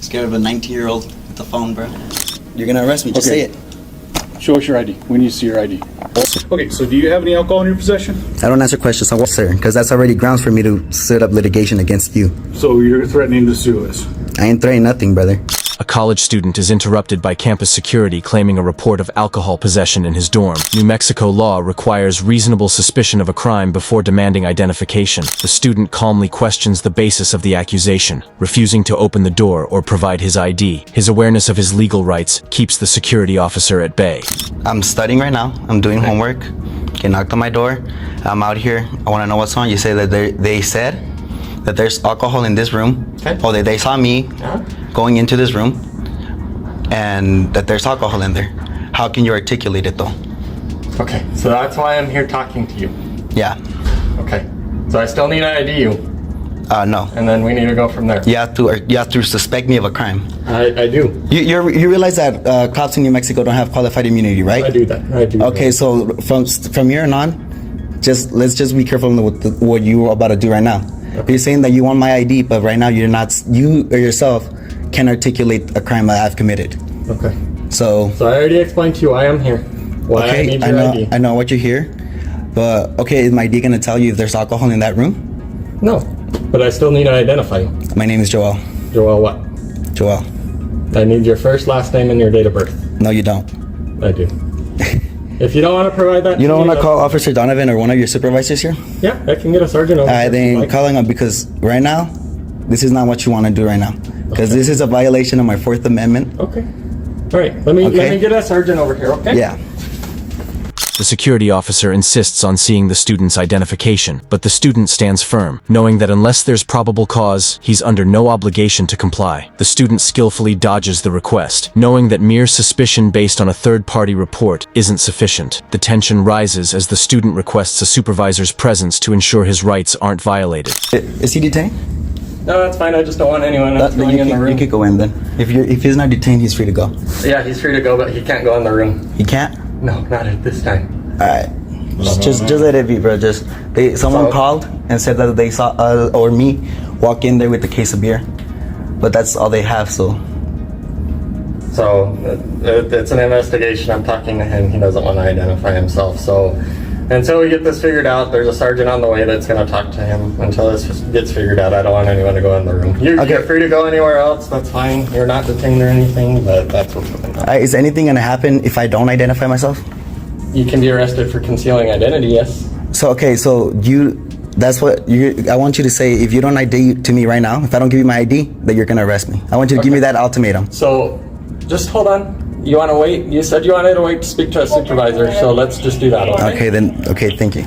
Scared of a 19-year-old with the phone, bro. You're gonna arrest me, just say it. Show us your ID. We need to see your ID. Okay, so do you have any alcohol in your possession? I don't answer questions, sir, because that's already grounds for me to set up litigation against you. So you're threatening to sue us? I ain't threatening nothing, brother. A college student is interrupted by campus security claiming a report of alcohol possession in his dorm. New Mexico law requires reasonable suspicion of a crime before demanding identification. The student calmly questions the basis of the accusation, refusing to open the door or provide his ID. His awareness of his legal rights keeps the security officer at bay. I'm studying right now. I'm doing homework. You knocked on my door. I'm out here. I want to know what's on. You say that they said that there's alcohol in this room. Okay. Oh, they saw me going into this room and that there's alcohol in there. How can you articulate it though? Okay, so that's why I'm here talking to you. Yeah. Okay, so I still need to ID you, No. and then we need to go from there. You have to suspect me of a crime. I do. You realize that cops in New Mexico don't have qualified immunity, right? I do that. I do. Okay, so from here on, let's just be careful with what you're about to do right now. Okay. You're saying that you want my ID, but right now you or yourself can articulate a crime that I've committed. Okay. So I already explained to you I am here. Why I need your ID. I know what you're here, but okay, is my ID gonna tell you if there's alcohol in that room? No, but I still need to identify you. My name is Joel. Joel what? Joel. I need your first, last name, and your date of birth. No, you don't. I do. If you don't want to provide that, you don't want to call Officer Donovan or one of your supervisors here? Yeah, I can get a sergeant over. Then calling up, because right now, this is not what you want to do right now. Because this is a violation of my Fourth Amendment. Okay. All right. Let me get a sergeant over here. Okay. Yeah. The security officer insists on seeing the student's identification, but the student stands firm, knowing that unless there's probable cause, he's under no obligation to comply. The student skillfully dodges the request, knowing that mere suspicion based on a third-party report isn't sufficient. The tension rises as the student requests a supervisor's presence to ensure his rights aren't violated. Is he detained? No, that's fine. I just don't want anyone else going in the room. You could go in then. If he's not detained, he's free to go. Yeah, he's free to go, but he can't go in the room. He can't? No, not at this time. All right. Just let it be, bro. Someone called and said that they saw or me walk in there with a case of beer, but that's all they have. So it's an investigation. I'm talking to him. He doesn't want to identify himself. So until we get this figured out, there's a sergeant on the way that's going to talk to him. Until this gets figured out, I don't want anyone to go in the room. You're free to go anywhere else. That's fine. You're not detained or anything, but that's what's going on. Is anything going to happen if I don't identify myself? You can be arrested for concealing identity, yes. So that's what I want you to say. If you don't ID to me right now, if I don't give you my ID, that you're going to arrest me. I want you to give me that ultimatum. So just hold on. You want to wait? You said you wanted to wait to speak to a supervisor, so let's just do that. Okay, thank you.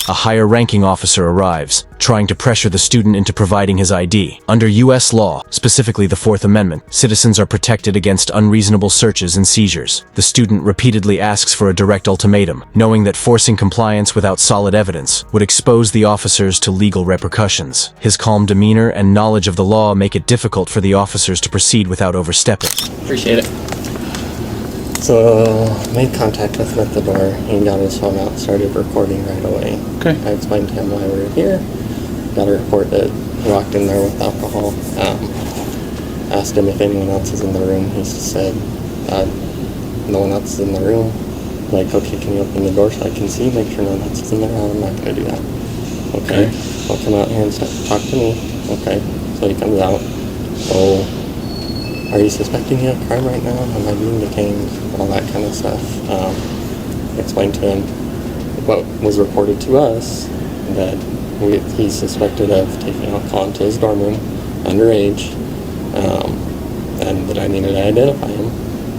A higher-ranking officer arrives, trying to pressure the student into providing his ID. Under U.S. law, specifically the Fourth Amendment, citizens are protected against unreasonable searches and seizures. The student repeatedly asks for a direct ultimatum, knowing that forcing compliance without solid evidence would expose the officers to legal repercussions. His calm demeanor and knowledge of the law make it difficult for the officers to proceed without overstepping. Appreciate it. So, made contact with him at the door. He got his phone out, started recording right away. Okay. I explained to him why we were here. Got a report that he walked in there with alcohol. Asked him if anyone else is in the room. He said, no one else is in the room. Like, okay, can you open the door so I can see? Make sure no one else is in there. I'm not going to do that. Okay. I'll come out here and talk to me. Okay. So he comes out. So, are you suspecting me of a crime right now? Am I being detained? All that kind of stuff. Explained to him what was reported to us, that he's suspected of taking alcohol into his dorm room, underage, and that I needed to identify him.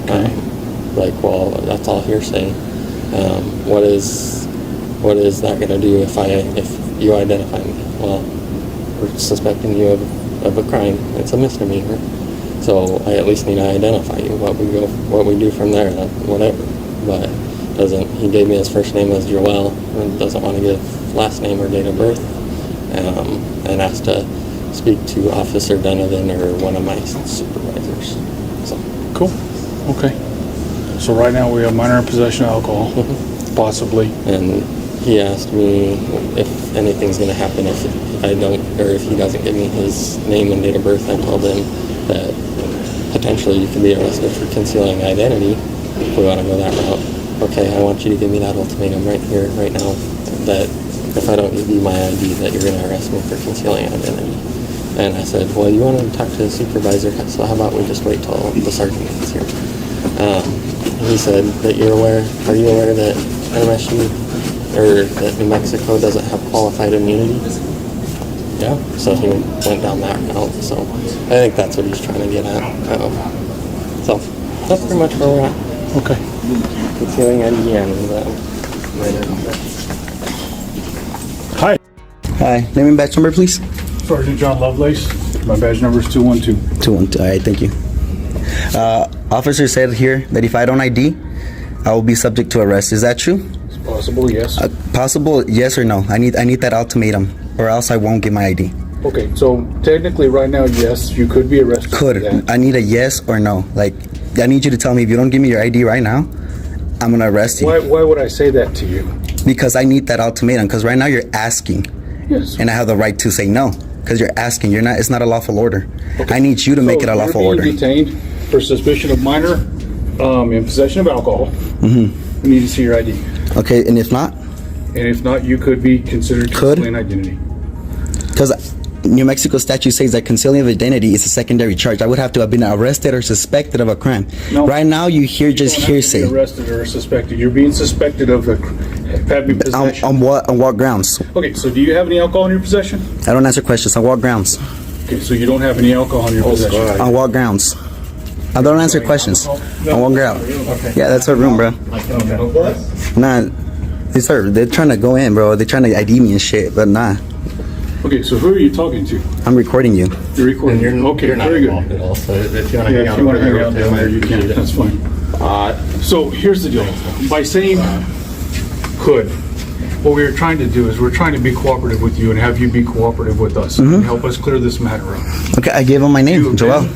Okay. Well, that's all hearsay. What is that going to do if you identify me? Well, we're suspecting you of a crime. It's a misdemeanor. So I at least need to identify you. What we do from there, whatever. But he gave me his first name as Joel, and doesn't want to give last name or date of birth, and asked to speak to Officer Donovan or one of my supervisors. So. Cool. Okay. So right now we have minor in possession of alcohol, possibly. And he asked me if anything's going to happen if I don't, or if he doesn't give me his name and date of birth. I told him that potentially you can be arrested for concealing identity if we want to go that route. Okay, I want you to give me that ultimatum right here, right now, that if I don't give you my ID, that you're going to arrest me for concealing identity. And I said, well, you want to talk to the supervisor, so how about we just wait till the sergeant gets here? He said that are you aware that MSU, or that New Mexico doesn't have qualified immunity? Yeah. So he went down that route, so I think that's what he's trying to get at. So that's pretty much where we're at. Okay. Concealing ID and Hi, Hi, name and badge number, please. Sergeant John Lovelace. My badge number is 212. 212. All right, thank you. Officer said here that if I don't ID, I will be subject to arrest. Is that true? It's possible, yes. Possible, yes or no? I need that ultimatum, or else I won't get my ID. Okay, so technically right now, yes, you could be arrested. for Could. that. I need a yes or no. Like, I need you to tell me if you don't give me your ID right now, I'm gonna arrest you. Why would I say that to you? Because I need that ultimatum. Because right now you're asking, Yes. and I have the right to say no. Because you're asking. You're not. It's not a lawful order. I need you to make it a lawful order. You're being detained for suspicion of minor in possession of alcohol. Mm-hmm. We need to see your ID. Okay, and if not, And if not, you could be considered Could? concealing identity. because New Mexico statute says that concealing of identity is a secondary charge. I would have to have been arrested or suspected of a crime. No. Right now, you hear just You don't have to be hearsay. arrested or suspected. You're being suspected of having possession. On what grounds? Okay, so do you have any alcohol in your possession? I don't answer questions. On what grounds? Okay, so you don't have any alcohol in your possession. On what grounds? I don't answer questions. On what ground? Yeah, that's our room, bro. Nah, they're trying to go in, bro. They're trying to ID me and shit, but nah. Okay, so who are you talking to? I'm recording you. You're recording. Okay, you're not very good. involved at all, so if you want to Yeah, if you want to hang out down there, you can. That's fine. So here's the deal. By saying could, what we were trying to do is we're trying to be cooperative with you and have you be cooperative with us and help us clear this matter up. Okay, I gave him my name, Joel.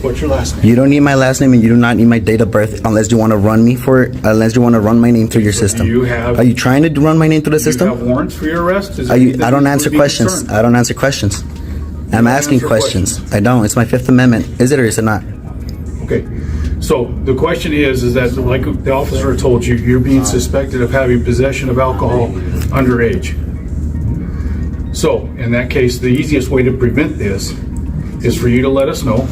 What's your last name? You don't need my last name and you do not need my date of birth unless you want to run me unless you want to run my name through your system. you have- Are you trying to run my name through the Do you have system? warrants for your arrest? Is there I anything don't that answer would be questions. concerned? I don't answer questions. I'm asking answer questions. I don't. It's my Fifth Amendment. Is it or is it not? Okay, so the question is that like the officer told you, you're being suspected of having possession of alcohol underage. So in that case, the easiest way to prevent this is for you to let us know.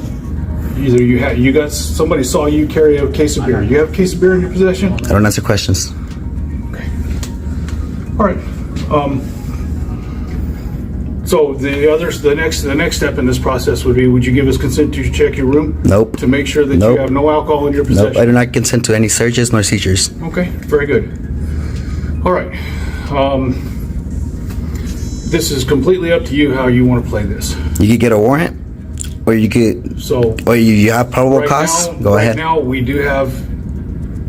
Either somebody saw you carry a case of beer. You have a case of beer in your possession? I don't answer questions. Okay. All right. So the next step in this process would be, would you give us consent to check your room? Nope. To make sure that Nope. you have no alcohol in your possession? Nope. I do not consent to any searches nor seizures. Okay, very good. All right. This is completely up to you how you want to play this. You could get a warrant, or you could, So or you have probable cause. Go right ahead. now, we do have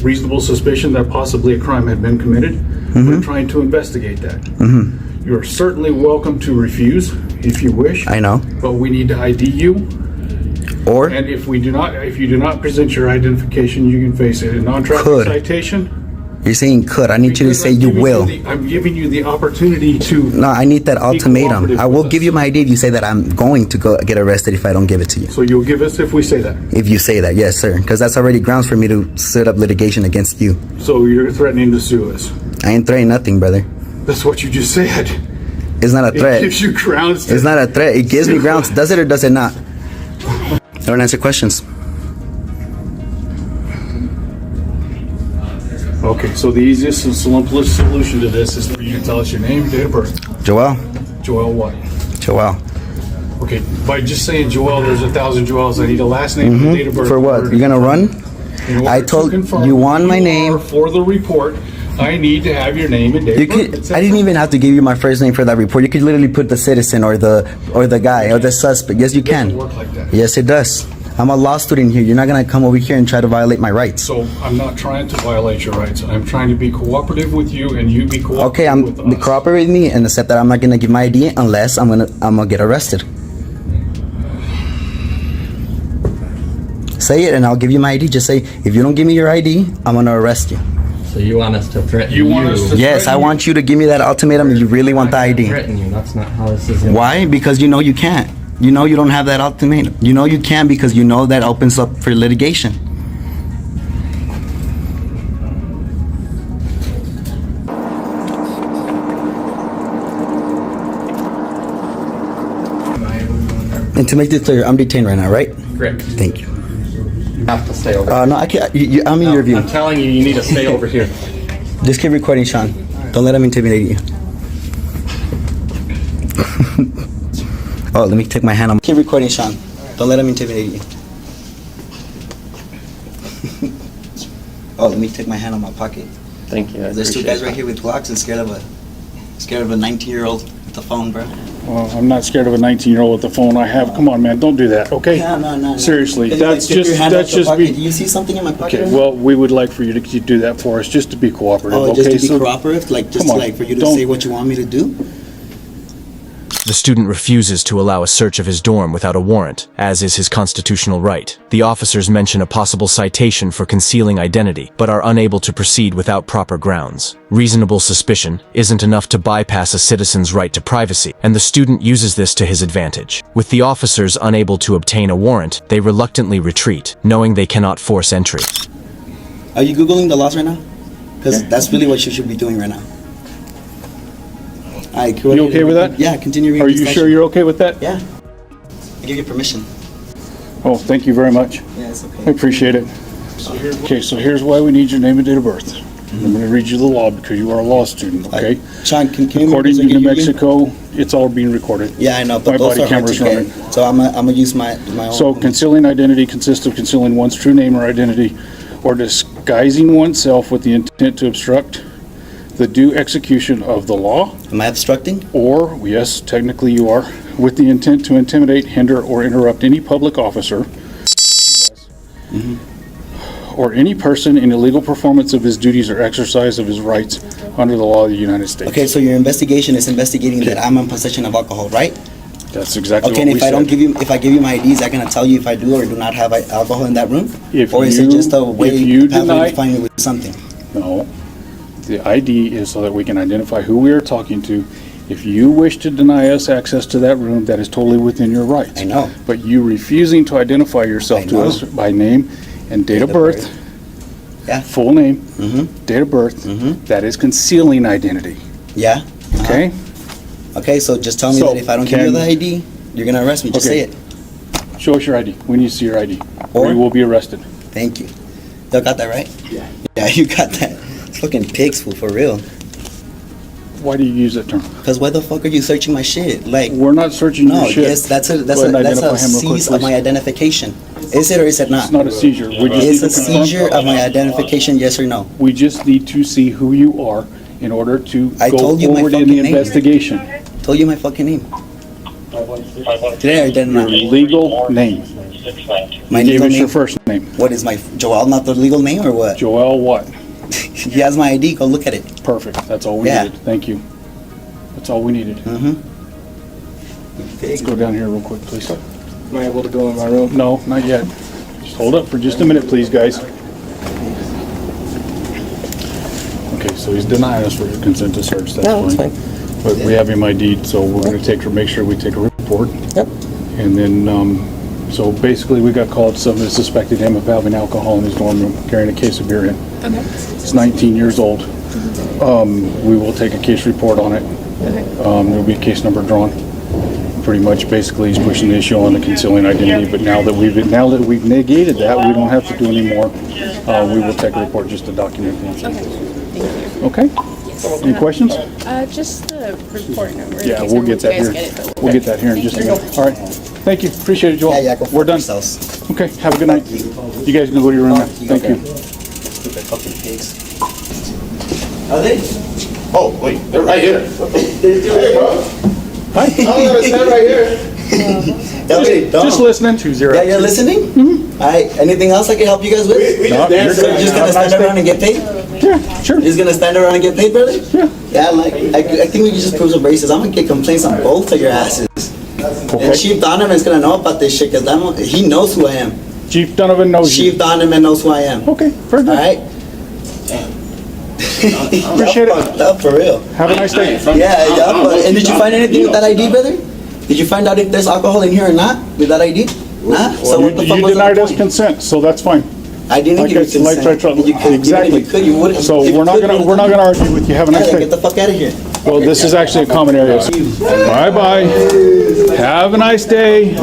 reasonable suspicion that possibly a crime had been committed. Mm-hmm. We're trying to investigate that. You're certainly welcome to refuse if you wish. I know. But we need to ID you, Or and if you do not present your identification, you can face a non-traffic Could. citation. you're saying could. I need you to Because say I'm you giving will. I'm giving you the opportunity to. No, I need that ultimatum. cooperative I will with give us. you my ID if you say that I'm going to go get arrested if I don't give it to you. So you'll give us if we say that. If you say that, yes, sir. Because that's already grounds for me to set up litigation against you. So you're threatening to sue us. I ain't threatening nothing, brother. That's what you just said. It's not a It threat. gives you grounds to. It's not a threat. It gives me grounds. Does it or does it not? Don't answer questions. Okay, so the easiest and simplest solution to this is for you to tell us your name, date of birth. Joel. Joel what? Joel. Okay, by just saying Joel, there's 1,000 Joels. I need a last name and a date of birth. For what? You're gonna run? In order I to told confirm you want my who name. are for the report. I need to have your name and date You of birth. could. I didn't even have to give you my first name for that report. You could literally put the citizen or the guy or the suspect. Yes, you It doesn't can. work like that. Yes, it does. I'm a law student here. You're not gonna come over here and try to violate my rights. So I'm not trying to violate your rights. I'm trying to be cooperative with you, and you be cooperative Okay, with us. cooperate with me and accept that I'm not gonna give my ID unless I'm gonna get arrested. Say it and I'll give you my ID. Just say if you don't give me your ID, I'm gonna arrest you. So you want us to threaten You want us to- Yes, I want you to give me that ultimatum if you really want the ID. Threaten you. That's not how this is. Why? Because you know you can't. You know you don't have that ultimatum. You know you can because you know that opens up for litigation. And to make this clear, I'm detained right now, right? Correct. Thank you. You have to stay over. No, I can't. I'm in your view. I'm telling you, you need to stay over here. Just keep recording, Sean. Don't let him intimidate you. Oh, let me take my hand on. Keep recording, Sean. Don't let him intimidate you. Oh, let me take my hand on my pocket. Thank you. There's two guys right here with Glocks and scared of a 19-year-old with the phone, bro. Well, I'm not scared of a 19-year-old with the phone I have. Come on, man, don't do that, okay? No. Seriously, Hey, that's stick your just hand out your pocket. be. Do you see something in my pocket? Okay, well, we would like for you to do that for us, just to be cooperative, Oh, okay? just to be cooperative, like just come on, like for you to don't- say what you want me to do. The student refuses to allow a search of his dorm without a warrant, as is his constitutional right. The officers mention a possible citation for concealing identity, but are unable to proceed without proper grounds. Reasonable suspicion isn't enough to bypass a citizen's right to privacy, and the student uses this to his advantage. With the officers unable to obtain a warrant, they reluctantly retreat, knowing they cannot force entry. Are you Googling the laws right now? Because that's really what you should be doing right now. All right, You okay with that? Yeah, continue reading. Are the you statute. sure you're okay with that? Yeah. I give you permission. Oh, thank you very much. Yeah, it's I okay. appreciate it. Okay, so here's why we need your name and date of birth. I'm going to read you the law because you are a law student, okay? Sean, can you According so to I New can hear you? Mexico, it's all being recorded. Yeah, I know, but My those body are hard to camera's get. running. So I'm gonna use my own. So concealing identity consists of concealing one's true name or identity or disguising oneself with the intent to obstruct the due execution of the law, Am I obstructing? or, yes, technically you are, with the intent to intimidate, hinder, or interrupt any public officer or any person in illegal performance of his duties or exercise of his rights under the law of the United States. Okay, so your investigation is investigating that I'm in possession of alcohol, right? That's exactly Okay, what and we if I don't said. give you, if I give you my ID, is that gonna tell you if I do or do not have alcohol in that room? If Or is it you- just a way, if you pathway deny- to find me with something? No. The ID is so that we can identify who we are talking to. If you wish to deny us access to that room, that is totally within your rights. I know. But you refusing to identify yourself I to know. us by name and date of birth, Yeah. full name, Mm-hmm, date of birth, mm-hmm. that is concealing identity, Yeah? okay? Okay, so just tell me So, that if I don't give you can- the ID, you're gonna arrest me. Just Okay. say it. Show us your ID. We need to see your ID. Or- We will be arrested. Thank you. Y'all got that right? Yeah. Yeah, you got that. Fucking pigs, fool, for real. Why do you use that term? Cause why the fuck are you searching my shit? Like, We're not searching no, your shit. yes, that's a Go ahead and identify him real quick, seize of please. my identification. Is it or is it not? It's not a seizure. We just It's need a to confirm. seizure of my identification, yes or no? We just need to see who you are in order to I go told you my forward in fucking the name. investigation. Told you my fucking name. Today I did Your not. legal name. My Give legal us your name. first name. What is my Joel? Not the legal name or what? Joel what? He has my ID. Go look at it. Perfect. That's all we Yeah. needed. Thank you. That's all we needed. Mm-hmm. Let's go down here real quick, please. Am I able to go in my room? No, not yet. Just hold up for just a minute, please, guys. Okay, so he's denying us for his consent to search. That's No, it's fine. fine. But we have him ID'd, so we're gonna make sure we take a report. Yep. And then, so basically, we got called, somebody suspected him of having alcohol in his dorm room, carrying a case of beer in. Okay. He's 19 years old. We will take a case report on it. Okay. There'll be a case number drawn. Pretty much, basically, he's pushing the issue on the concealing identity, but now that we've negated that, we don't have to do any more. We will take a report just to document the Okay. incident. Thank you. Okay? Any questions? Just the report number. in Yeah, case we'll get that you here. guys get it, but We'll get that here in just a minute. All right. Thank you. Appreciate it, Joel. Yeah, go We're done. yourselves. Okay, have a good night. You guys can go to your room now. Thank you. Stupid fucking pigs. Are they? Oh, wait, they're right here. Hey, bro. Hi. I'm gonna stand right here. Okay, don't. Just listening. Yeah, you're listening? Mm-hmm. All right. Anything else I can help you guys with? We No, just danced. So you're just gonna stand around and get paid? Yeah, sure. You're just gonna stand around and get paid, brother? Yeah. Yeah, like I think we can just prove some braces. I'm gonna get complaints on both of your asses. And Okay. Chief Donovan's gonna know about this shit because he knows who I am. Chief Donovan knows you. Chief Donovan knows who I am. Okay, very All good. right. Appreciate it. Fucked up for real. Have a nice day. Yeah, yeah. And did you find anything with that ID, brother? Did you find out if there's alcohol in here or not with that ID? Nah? So what the fuck You was the denied us point? consent, so that's fine. I didn't give you Like I consent. tried- You could, exactly. You could, you wouldn't. So if you we're not could, gonna argue with you. Have a nice Yeah, day. get the fuck out of here. Well, this is actually a common area. Bye-bye. Have a nice day.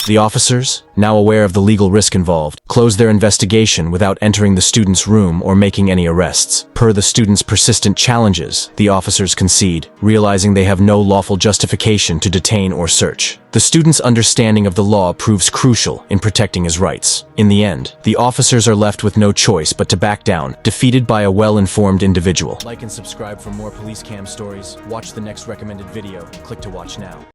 The officers, now aware of the legal risk involved, close their investigation without entering the student's room or making any arrests. Per the student's persistent challenges, the officers concede, realizing they have no lawful justification to detain or search. The student's understanding of the law proves crucial in protecting his rights. In the end, the officers are left with no choice but to back down, defeated by a well-informed individual. Like and subscribe for more police cam stories. Watch the next recommended video. Click to watch now.